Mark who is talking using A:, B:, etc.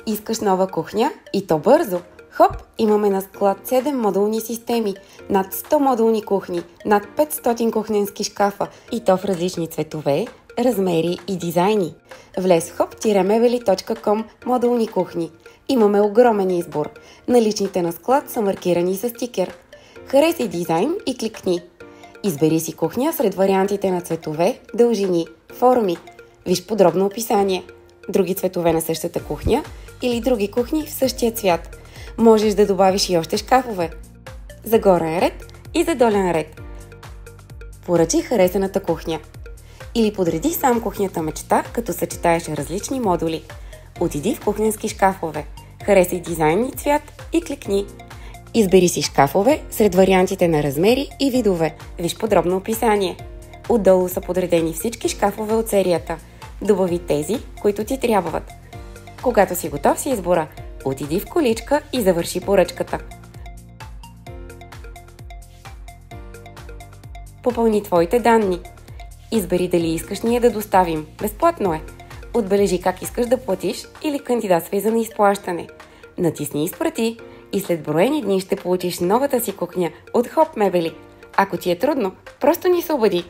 A: Искаш нова кухня? И то бързо! Хоп, имаме на склад 7 модулни системи, над 100 модулни кухни, над 500 кухненски шкафа и то в различни цветове, размери и дизайни. Влез в hop-mebeli.com модулни кухни. Имаме огромен избор. Наличните на склад са маркирани с стикер. Харесай дизайн и кликни. Избери си кухня сред вариантите на цветове, дължини, форми. Виж подробно описание. Други цветове на същата кухня или други кухни в същия цвят. Можеш да добавиш и още шкафове. За горен ред и за долен ред. Поръчай харесаната кухня. Или подреди сам кухнята мечта, като съчетаеш различни модули. Отиди в кухненски шкафове. Харесай дизайн и цвят и кликни. Избери си шкафове сред вариантите на размери и видове. Виж подробно описание. Отдолу са подредени всички шкафове от серията. Добави тези, които ти трябват. Когато си готов с избора, отиди в количка и завърши поръчката. Попълни твоите данни. Избери дали искаш ние да доставим. Безплатно е. Отбележи как искаш да платиш или кандидатствай за неизплащане. Натисни изпрати и след броени дни ще получиш новата си кухня от Hop Mebeli. Ако ти е трудно, просто ни се обади.